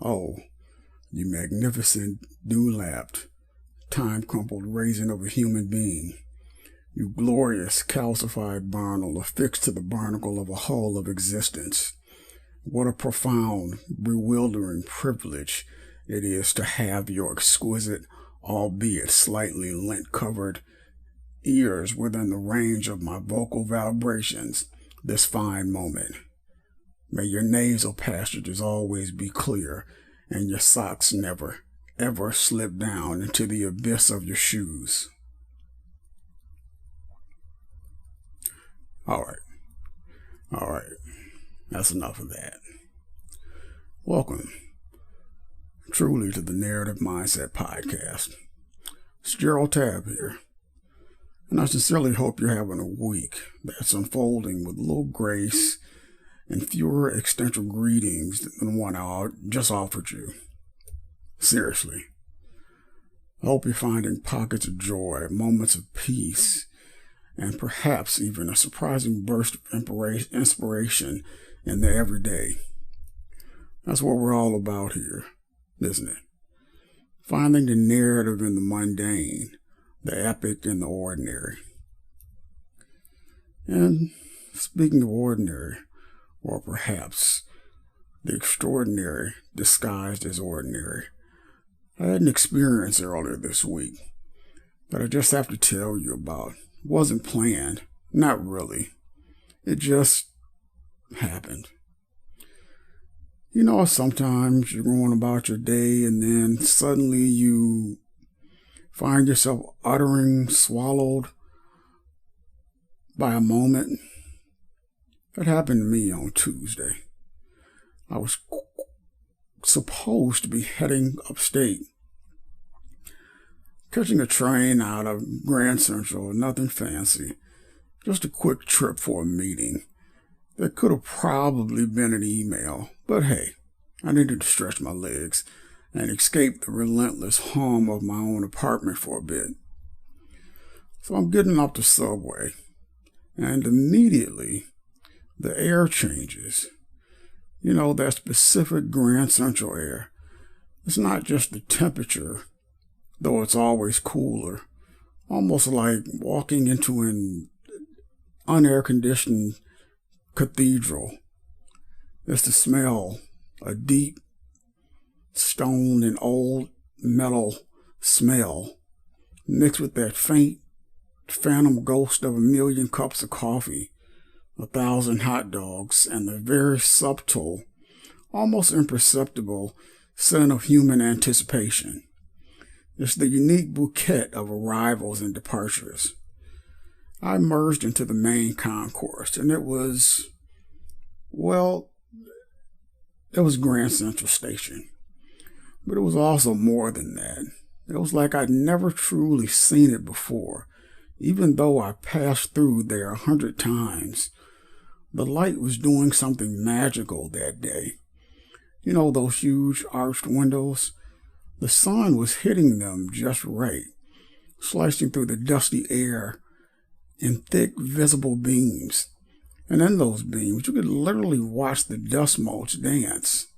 Oh, you magnificent, dew-lapped, time-crumpled raisin of a human being. You glorious, calcified barnacle affixed to the barnacle of a hull of existence. What a profound, bewildering privilege it is to have your exquisite, albeit slightly lint-covered, ears within the range of my vocal vibrations this fine moment. May your nasal passages always be clear, and your socks never, ever slip down into the abyss of your shoes. All right, that's enough of that. Welcome, truly, to the Narrative Mindset Podcast. It's Gerald Tabb here, and I sincerely hope you're having a week that's unfolding with a little grace and fewer existential greetings than the one I just offered you. Seriously. I hope you're finding pockets of joy, moments of peace, and perhaps even a surprising burst of inspiration in the everyday. That's what we're all about here, isn't it? Finding the narrative in the mundane, the epic in the ordinary. And speaking of ordinary, or perhaps the extraordinary disguised as ordinary, I had an experience earlier this week that I just have to tell you about. It wasn't planned, not really. It just happened. You know, sometimes you're going about your day and then suddenly you find yourself swallowed by a moment. That happened to me on Tuesday. I was supposed to be heading upstate, catching a train out of Grand Central, nothing fancy, just a quick trip for a meeting. That could have probably been an email, but hey, I needed to stretch my legs and escape the relentless hum of my own apartment for a bit. So I'm getting off the subway, and immediately the air changes. You know, that specific Grand Central air. It's not just the temperature, though it's always cooler, almost like walking into an unair-conditioned cathedral. It's the smell, a deep stone and old metal smell, mixed with that faint phantom ghost of a million cups of coffee, 1,000 hot dogs, and the very subtle, almost imperceptible scent of human anticipation. It's the unique bouquet of arrivals and departures. I emerged into the main concourse, and it was Grand Central Station. But it was also more than that. It was like I'd never truly seen it before, even though I passed through there 100 times. The light was doing something magical that day. You know, those huge arched windows? The sun was hitting them just right, slicing through the dusty air in thick, visible beams. And in those beams, you could literally watch the dust motes dance.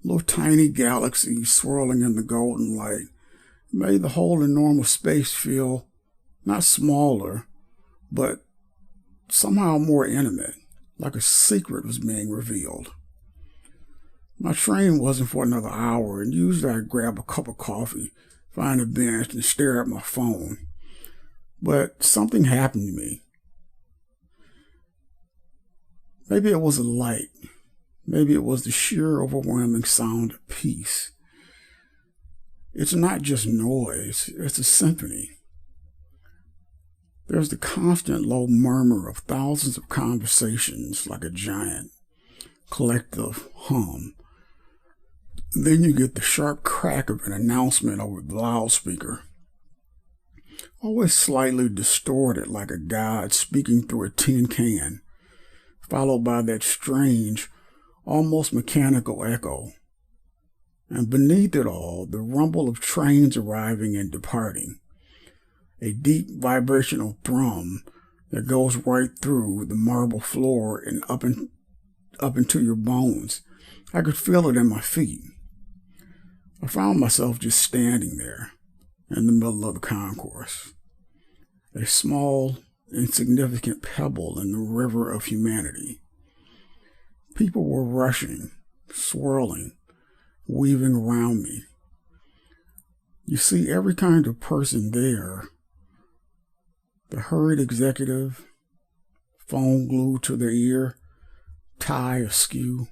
Little tiny galaxies swirling in the golden light made the whole enormous space feel not smaller, but somehow more intimate, like a secret was being revealed. My train wasn't for another hour, and usually I'd grab a cup of coffee, find a bench, and stare at my phone. But something happened to me. Maybe it was a light. Maybe it was the sheer, overwhelming sound of peace. It's not just noise, it's a symphony. There's the constant low murmur of thousands of conversations, like a giant collective hum. Then you get the sharp crack of an announcement over the loudspeaker, always slightly distorted like a god speaking through a tin can, followed by that strange, almost mechanical echo. And beneath it all, the rumble of trains arriving and departing, a deep vibrational thrum that goes right through the marble floor and up into your bones, I could feel it in my feet. I found myself just standing there in the middle of the concourse, a small, insignificant pebble in the river of humanity. People were rushing, swirling, weaving around me. You see every kind of person there. The hurried executive, phone glued to their ear, tie askew.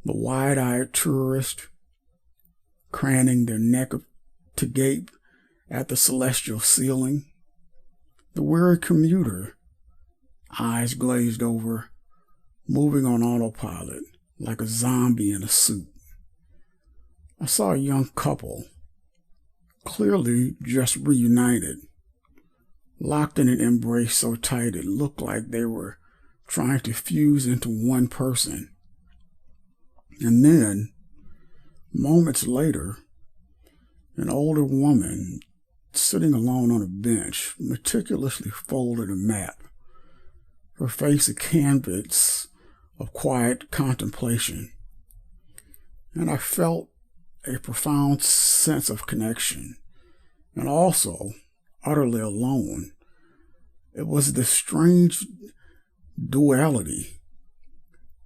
The wide-eyed tourist, craning their neck to gape at the celestial ceiling. The weary commuter, eyes glazed over, moving on autopilot like a zombie in a suit. I saw a young couple, clearly just reunited, locked in an embrace so tight it looked like they were trying to fuse into one person. And then, moments later, an older woman sitting alone on a bench, meticulously folded a map, her face a canvas of quiet contemplation. And I felt a profound sense of connection, and also utterly alone. It was this strange duality.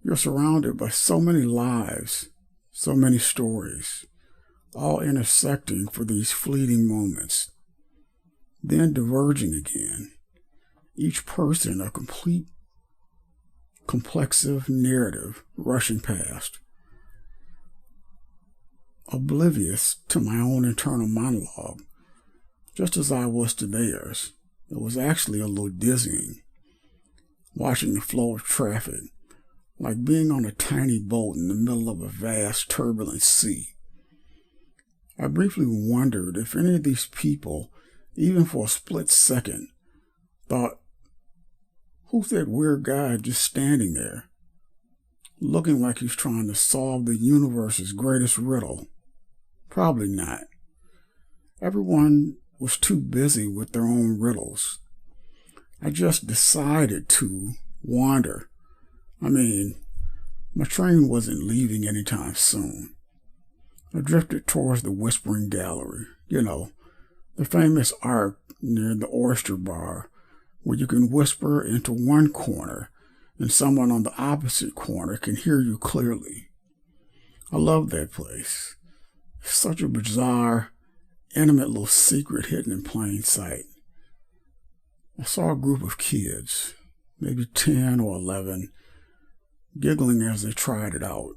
You're surrounded by so many lives, so many stories, all intersecting for these fleeting moments, then diverging again, each person a complete, complexive narrative rushing past. Oblivious to my own internal monologue, just as I was to theirs, it was actually a little dizzying, watching the flow of traffic, like being on a tiny boat in the middle of a vast, turbulent sea. I briefly wondered if any of these people, even for a split second, thought, who's that weird guy just standing there, looking like he's trying to solve the universe's greatest riddle? Probably not. Everyone was too busy with their own riddles. I just decided to wander. My train wasn't leaving anytime soon. I drifted towards the Whispering Gallery, the famous arc near the Oyster Bar, where you can whisper into one corner and someone on the opposite corner can hear you clearly. I love that place. It's such a bizarre, intimate little secret hidden in plain sight. I saw a group of kids, maybe 10 or 11, giggling as they tried it out.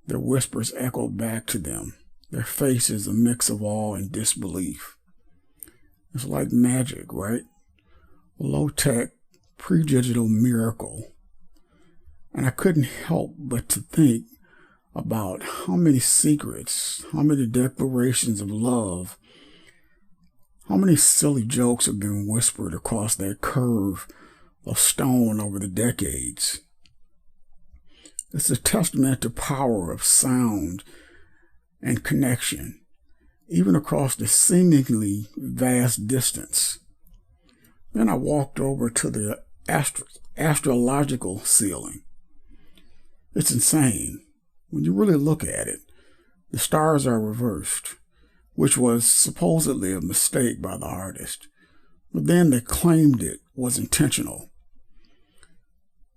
Their whispers echoed back to them, their faces a mix of awe and disbelief. It's like magic, right? A low-tech, pre-digital miracle. And I couldn't help but to think about how many secrets, how many declarations of love, how many silly jokes have been whispered across that curve of stone over the decades. It's a testament to power of sound and connection, even across the seemingly vast distance. Then I walked over to the astrological ceiling. It's insane. When you really look at it, the stars are reversed, which was supposedly a mistake by the artist, but then they claimed it was intentional,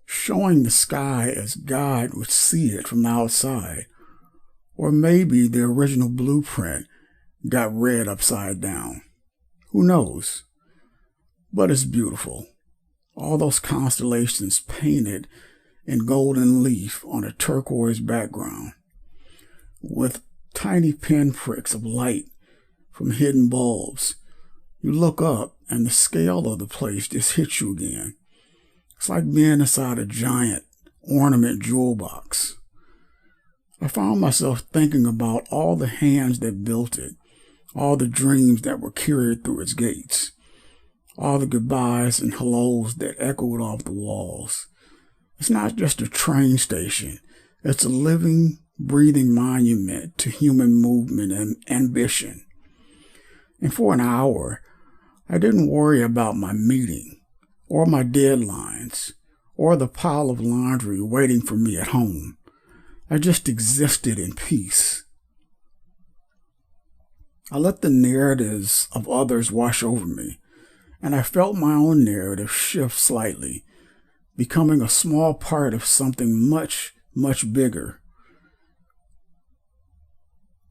showing the sky as God would see it from the outside, or maybe the original blueprint got read upside down. Who knows? But it's beautiful. All those constellations painted in golden leaf on a turquoise background, with tiny pinpricks of light from hidden bulbs. You look up and the scale of the place just hits you again. It's like being inside a giant ornament jewel box. I found myself thinking about all the hands that built it, all the dreams that were carried through its gates, all the goodbyes and hellos that echoed off the walls. It's not just a train station. It's a living, breathing monument to human movement and ambition. And for an hour, I didn't worry about my meeting, or my deadlines, or the pile of laundry waiting for me at home. I just existed in peace. I let the narratives of others wash over me, and I felt my own narrative shift slightly, becoming a small part of something much, much bigger.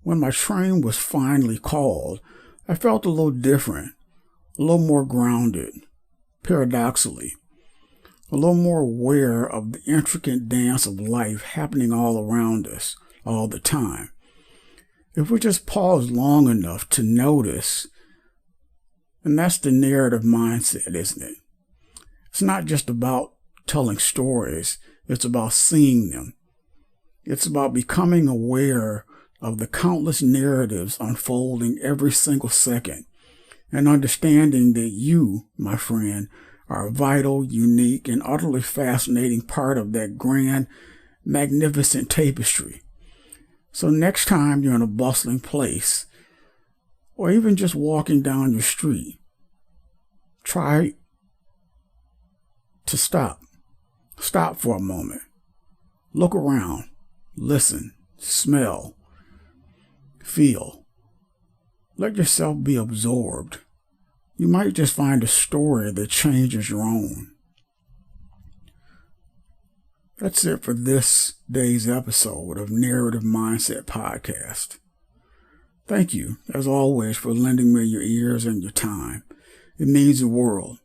When my train was finally called, I felt a little different, a little more grounded, paradoxically, a little more aware of the intricate dance of life happening all around us all the time. If we just pause long enough to notice, and that's the narrative mindset, isn't it? It's not just about telling stories, it's about seeing them. It's about becoming aware of the countless narratives unfolding every single second, and understanding that you, my friend, are a vital, unique, and utterly fascinating part of that grand, magnificent tapestry. So next time you're in a bustling place, or even just walking down your street, try to stop. Stop for a moment. Look around. Listen. Smell. Feel. Let yourself be absorbed. You might just find a story that changes your own. That's it for this day's episode of Narrative Mindset Podcast. Thank you, as always, for lending me your ears and your time. It means the world.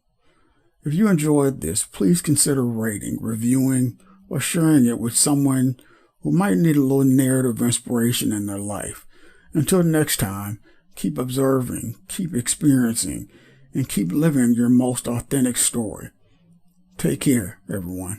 If you enjoyed this, please consider rating, reviewing, or sharing it with someone who might need a little narrative inspiration in their life. Until next time, keep observing, keep experiencing, and keep living your most authentic story. Take care, everyone.